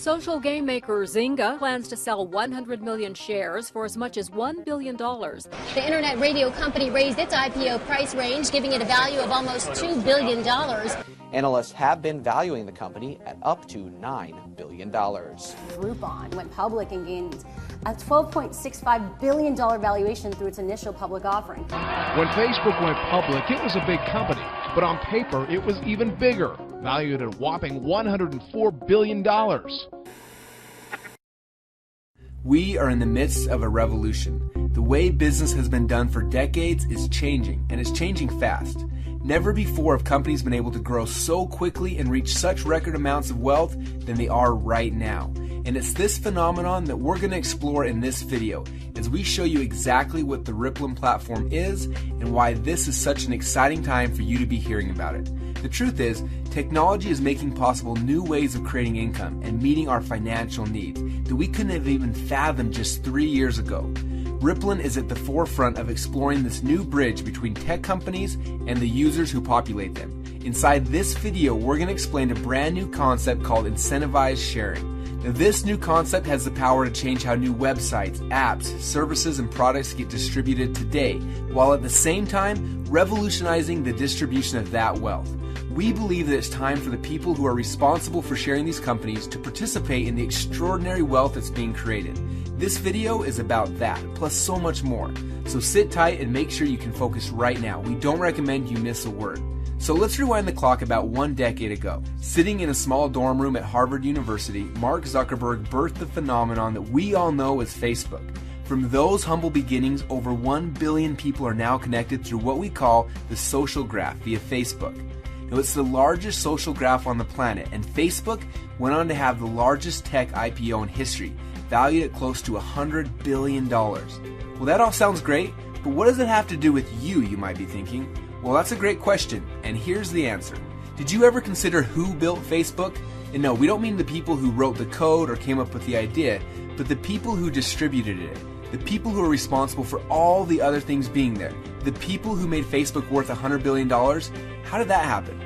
Social game maker Zynga plans to sell 100 million shares for as much as $1 billion. The internet radio company raised its IPO price range, giving it a value of almost $2 billion. Analysts have been valuing the company at up to $9 billion. Rippln went public and gained a $12.65 billion valuation through its initial public offering. When Facebook went public, it was a big company, but on paper, it was even bigger, valued at a whopping $104 billion. We are in the midst of a revolution. The way business has been done for decades is changing, and it's changing fast. Never before have companies been able to grow so quickly and reach such record amounts of wealth than they are right now. And it's this phenomenon that we're going to explore in this video as we show you exactly what the Rippln platform is and why this is such an exciting time for you to be hearing about it. The truth is, technology is making possible new ways of creating income and meeting our financial needs that we couldn't have even fathomed just 3 years ago. Rippln is at the forefront of exploring this new bridge between tech companies and the users who populate them. Inside this video, we're going to explain a brand new concept called incentivized sharing. Now, this new concept has the power to change how new websites, apps, services, and products get distributed today, while at the same time revolutionizing the distribution of that wealth. We believe that it's time for the people who are responsible for sharing these companies to participate in the extraordinary wealth that's being created. This video is about that, plus so much more. So sit tight and make sure you can focus right now. We don't recommend you miss a word. So let's rewind the clock about 1 decade ago. Sitting in a small dorm room at Harvard University, Mark Zuckerberg birthed the phenomenon that we all know as Facebook. From those humble beginnings, over 1 billion people are now connected through what we call the social graph via Facebook. Now, it's the largest social graph on the planet, and Facebook went on to have the largest tech IPO in history, valued at close to $100 billion. Well, that all sounds great, but what does it have to do with you might be thinking? Well, that's a great question, and here's the answer. Did you ever consider who built Facebook? And no, we don't mean the people who wrote the code or came up with the idea, but the people who distributed it, the people who are responsible for all the other things being there, the people who made Facebook worth $100 billion. How did that happen?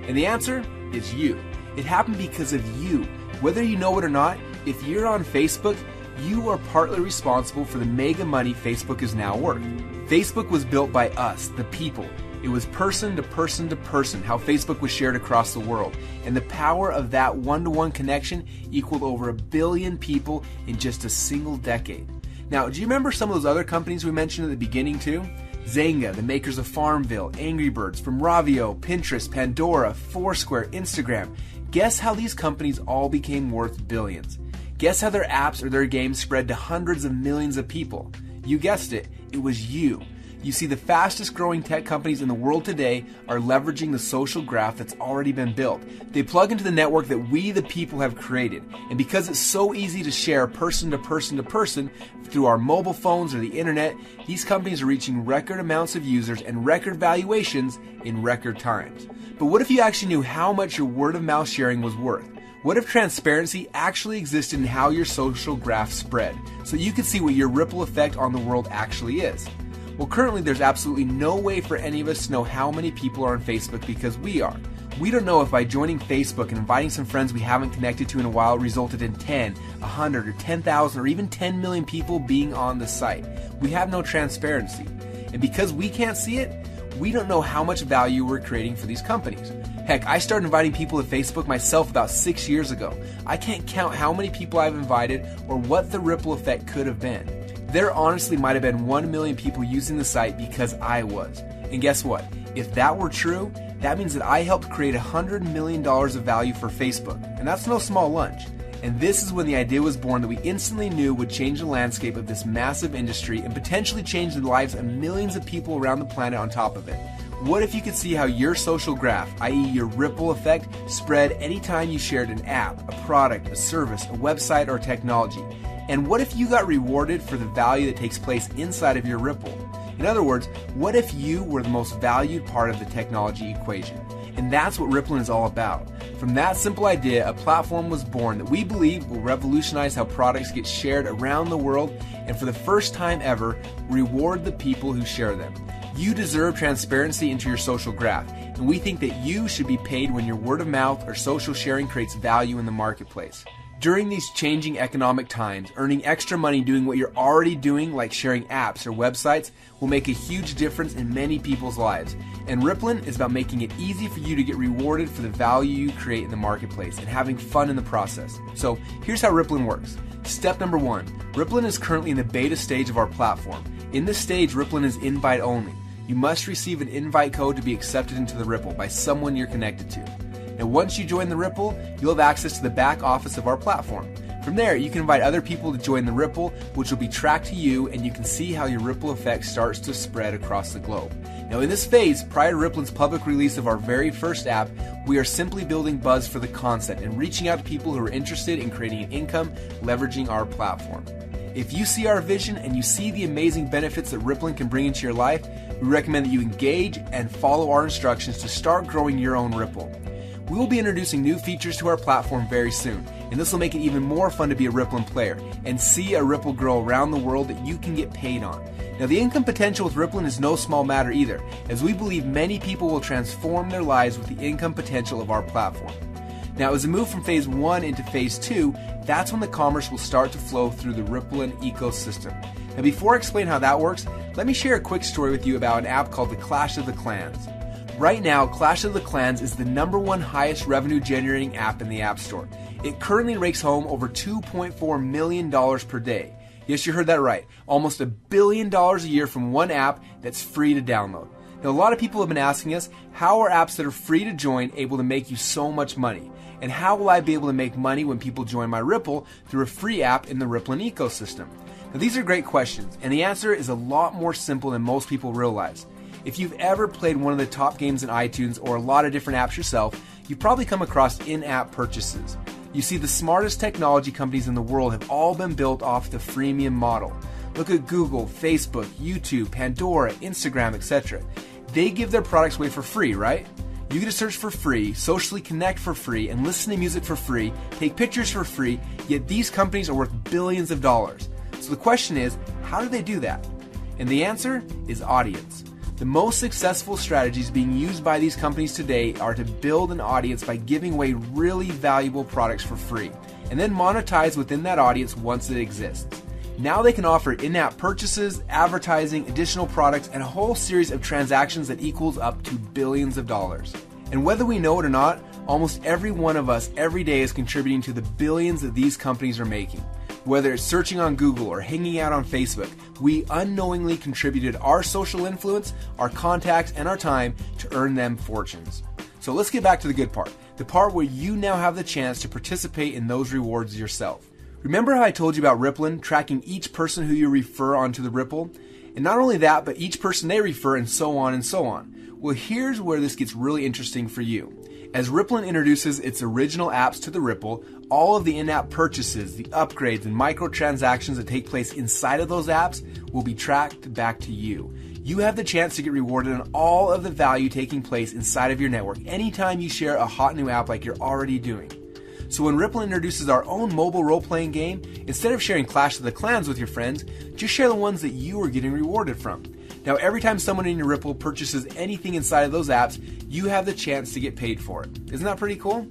And the answer is you. It happened because of you. Whether you know it or not, if you're on Facebook, you are partly responsible for the mega money Facebook is now worth. Facebook was built by us, the people. It was person to person to person, how Facebook was shared across the world. And the power of that one-to-one connection equaled over 1 billion people in just a single decade. Now, do you remember some of those other companies we mentioned at the beginning too? Zynga, the makers of Farmville, Angry Birds, from Ravio, Pinterest, Pandora, Foursquare, Instagram. Guess how these companies all became worth billions? Guess how their apps or their games spread to hundreds of millions of people? You guessed it, it was you. You see, the fastest growing tech companies in the world today are leveraging the social graph that's already been built. They plug into the network that we, the people, have created. And because it's so easy to share person to person to person through our mobile phones or the internet, these companies are reaching record amounts of users and record valuations in record times. But what if you actually knew how much your word of mouth sharing was worth? What if transparency actually existed in how your social graph spread, so you could see what your ripple effect on the world actually is? Well, currently there's absolutely no way for any of us to know how many people are on Facebook because we are. We don't know if by joining Facebook and inviting some friends we haven't connected to in a while resulted in 10, 100, or 10,000, or even 10 million people being on the site. We have no transparency. And because we can't see it, we don't know how much value we're creating for these companies. Heck, I started inviting people to Facebook myself about 6 years ago. I can't count how many people I've invited or what the ripple effect could have been. There honestly might have been 1 million people using the site because I was. And guess what? If that were true, that means that I helped create $100 million of value for Facebook. And that's no small lunch. And this is when the idea was born that we instantly knew would change the landscape of this massive industry and potentially change the lives of millions of people around the planet on top of it. What if you could see how your social graph, i.e. your ripple effect, spread anytime you shared an app, a product, a service, a website, or technology? And what if you got rewarded for the value that takes place inside of your ripple? In other words, what if you were the most valued part of the technology equation? And that's what Rippln is all about. From that simple idea, a platform was born that we believe will revolutionize how products get shared around the world and for the first time ever, reward the people who share them. You deserve transparency into your social graph, and we think that you should be paid when your word of mouth or social sharing creates value in the marketplace. During these changing economic times, earning extra money doing what you're already doing, like sharing apps or websites, will make a huge difference in many people's lives. And Rippln is about making it easy for you to get rewarded for the value you create in the marketplace and having fun in the process. So here's how Rippln works. Step number 1, Rippln is currently in the beta stage of our platform. In this stage, Rippln is invite only. You must receive an invite code to be accepted into the Ripple by someone you're connected to. And once you join the Ripple, you'll have access to the back office of our platform. From there, you can invite other people to join the Ripple, which will be tracked to you, and you can see how your ripple effect starts to spread across the globe. Now in this phase, prior to Rippln's public release of our very first app, we are simply building buzz for the concept and reaching out to people who are interested in creating an income leveraging our platform. If you see our vision and you see the amazing benefits that Rippln can bring into your life, we recommend that you engage and follow our instructions to start growing your own Ripple. We will be introducing new features to our platform very soon, and this will make it even more fun to be a Rippln player and see a Ripple grow around the world that you can get paid on. Now the income potential with Rippln is no small matter either, as we believe many people will transform their lives with the income potential of our platform. Now as we move from phase 1 into phase 2, that's when the commerce will start to flow through the Rippln ecosystem. Now before I explain how that works, let me share a quick story with you about an app called the Clash of the Clans. Right now, Clash of the Clans is the #1 highest revenue generating app in the App Store. It currently rakes home over $2.4 million per day. Yes, you heard that right. Almost $1 billion a year from one app that's free to download. Now, a lot of people have been asking us, how are apps that are free to join able to make you so much money? And how will I be able to make money when people join my Ripple through a free app in the Rippln ecosystem? Now, these are great questions, and the answer is a lot more simple than most people realize. If you've ever played one of the top games in iTunes or a lot of different apps yourself, you've probably come across in-app purchases. You see, the smartest technology companies in the world have all been built off the freemium model. Look at Google, Facebook, YouTube, Pandora, Instagram, etc. They give their products away for free, right? You get to search for free, socially connect for free, and listen to music for free, take pictures for free, yet these companies are worth billions of dollars. So the question is, how do they do that? And the answer is audience. The most successful strategies being used by these companies today are to build an audience by giving away really valuable products for free, and then monetize within that audience once it exists. Now they can offer in-app purchases, advertising, additional products, and a whole series of transactions that equals up to billions of dollars. And whether we know it or not, almost every one of us every day is contributing to the billions that these companies are making. Whether it's searching on Google or hanging out on Facebook, we unknowingly contributed our social influence, our contacts, and our time to earn them fortunes. So let's get back to the good part, the part where you now have the chance to participate in those rewards yourself. Remember how I told you about Rippln tracking each person who you refer onto the Ripple? And not only that, but each person they refer and so on and so on. Well, here's where this gets really interesting for you. As Rippln introduces its original apps to the Ripple, all of the in-app purchases, the upgrades, and microtransactions that take place inside of those apps will be tracked back to you. You have the chance to get rewarded on all of the value taking place inside of your network anytime you share a hot new app like you're already doing. So when Rippln introduces our own mobile role-playing game, instead of sharing Clash of the Clans with your friends, just share the ones that you are getting rewarded from. Now, every time someone in your Ripple purchases anything inside of those apps, you have the chance to get paid for it. Isn't that pretty cool?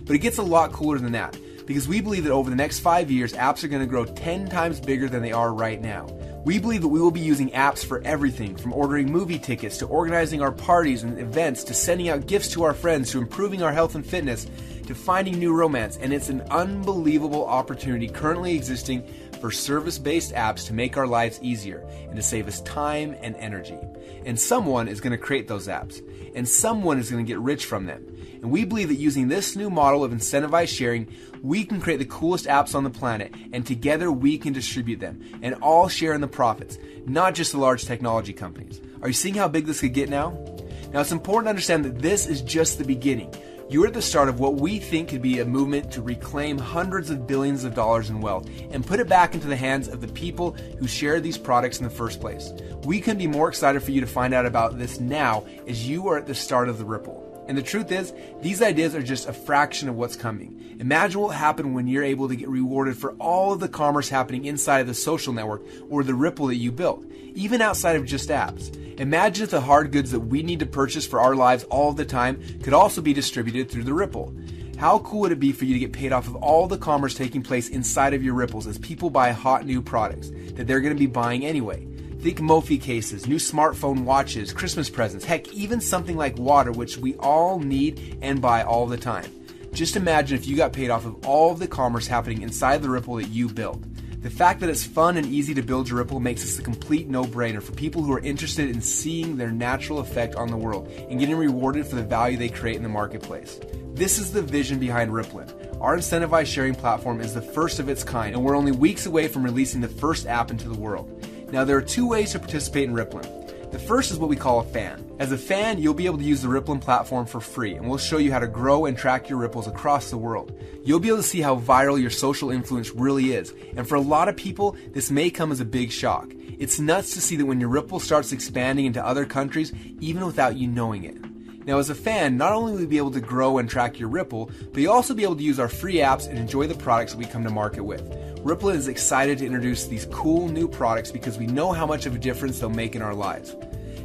But it gets a lot cooler than that, because we believe that over the next 5 years, apps are going to grow 10 times bigger than they are right now. We believe that we will be using apps for everything, from ordering movie tickets to organizing our parties and events to sending out gifts to our friends to improving our health and fitness to finding new romance. And it's an unbelievable opportunity currently existing for service-based apps to make our lives easier and to save us time and energy. And someone is going to create those apps, and someone is going to get rich from them. And we believe that using this new model of incentivized sharing, we can create the coolest apps on the planet, and together we can distribute them and all share in the profits, not just the large technology companies. Are you seeing how big this could get now? Now, it's important to understand that this is just the beginning. You're at the start of what we think could be a movement to reclaim hundreds of billions of dollars in wealth and put it back into the hands of the people who shared these products in the first place. We couldn't be more excited for you to find out about this now, as you are at the start of the Ripple. And the truth is, these ideas are just a fraction of what's coming. Imagine what will happen when you're able to get rewarded for all of the commerce happening inside of the social network or the Ripple that you built, even outside of just apps. Imagine if the hard goods that we need to purchase for our lives all of the time could also be distributed through the Ripple. How cool would it be for you to get paid off of all the commerce taking place inside of your Ripples as people buy hot new products that they're going to be buying anyway? Think Mophie cases, new smartphone watches, Christmas presents, heck, even something like water, which we all need and buy all the time. Just imagine if you got paid off of all of the commerce happening inside the Ripple that you built. The fact that it's fun and easy to build your Ripple makes this a complete no-brainer for people who are interested in seeing their natural effect on the world and getting rewarded for the value they create in the marketplace. This is the vision behind Rippln. Our incentivized sharing platform is the first of its kind, and we're only weeks away from releasing the first app into the world. Now, there are two ways to participate in Rippln. The first is what we call a fan. As a fan, you'll be able to use the Rippln platform for free, and we'll show you how to grow and track your Ripples across the world. You'll be able to see how viral your social influence really is, and for a lot of people, this may come as a big shock. It's nuts to see that when your Ripple starts expanding into other countries, even without you knowing it. Now, as a fan, not only will you be able to grow and track your Ripple, but you'll also be able to use our free apps and enjoy the products that we come to market with. Rippln is excited to introduce these cool new products because we know how much of a difference they'll make in our lives.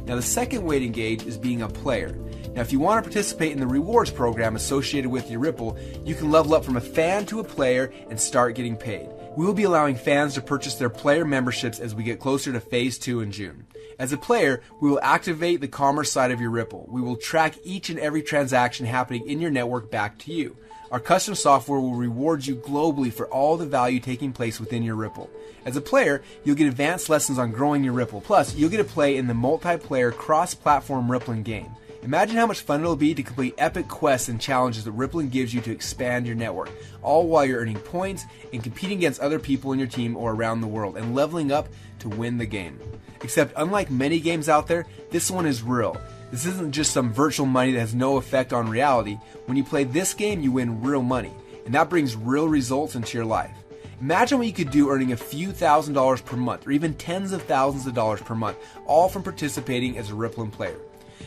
Now, the second way to engage is being a player. Now, if you want to participate in the rewards program associated with your Ripple, you can level up from a fan to a player and start getting paid. We will be allowing fans to purchase their player memberships as we get closer to Phase 2 in June. As a player, we will activate the commerce side of your Ripple. We will track each and every transaction happening in your network back to you. Our custom software will reward you globally for all the value taking place within your Ripple. As a player, you'll get advanced lessons on growing your Ripple. Plus, you'll get to play in the multiplayer cross-platform Rippln game. Imagine how much fun it'll be to complete epic quests and challenges that Rippln gives you to expand your network, all while you're earning points and competing against other people in your team or around the world and leveling up to win the game. Except unlike many games out there, this one is real. This isn't just some virtual money that has no effect on reality. When you play this game, you win real money, and that brings real results into your life. Imagine what you could do earning a few $1,000s per month, or even tens of thousands of dollars per month, all from participating as a Rippln player.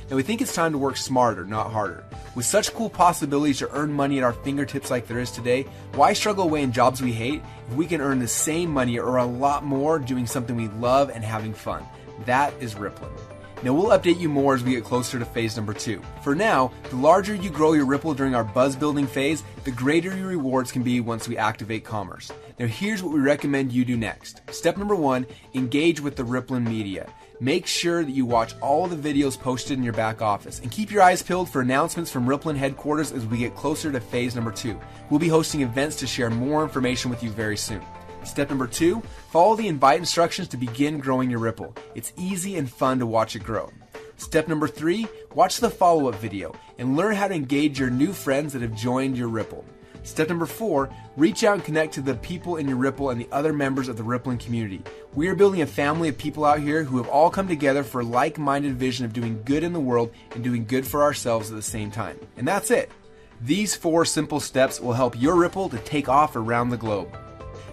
Now, we think it's time to work smarter, not harder. With such cool possibilities to earn money at our fingertips like there is today, why struggle away in jobs we hate if we can earn the same money or a lot more doing something we love and having fun? That is Rippln. Now, we'll update you more as we get closer to phase number 2. For now, the larger you grow your Ripple during our buzz building phase, the greater your rewards can be once we activate commerce. Now, here's what we recommend you do next. Step number 1, engage with the Rippln media. Make sure that you watch all the videos posted in your back office and keep your eyes peeled for announcements from Rippln headquarters as we get closer to phase number 2. We'll be hosting events to share more information with you very soon. Step number 2, follow the invite instructions to begin growing your Ripple. It's easy and fun to watch it grow. Step number 3, watch the follow-up video and learn how to engage your new friends that have joined your Ripple. Step number 4, reach out and connect to the people in your Ripple and the other members of the Rippln community. We are building a family of people out here who have all come together for a like-minded vision of doing good in the world and doing good for ourselves at the same time. And that's it. These 4 simple steps will help your Ripple to take off around the globe.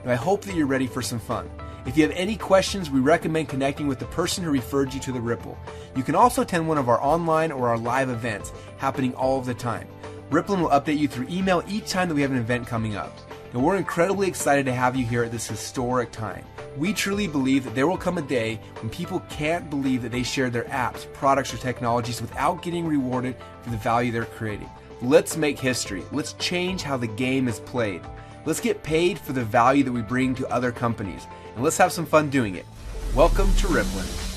Now, I hope that you're ready for some fun. If you have any questions, we recommend connecting with the person who referred you to the Ripple. You can also attend one of our online or our live events happening all of the time. Rippln will update you through email each time that we have an event coming up. Now, we're incredibly excited to have you here at this historic time. We truly believe that there will come a day when people can't believe that they shared their apps, products, or technologies without getting rewarded for the value they're creating. Let's make history. Let's change how the game is played. Let's get paid for the value that we bring to other companies, and let's have some fun doing it. Welcome to Rippln.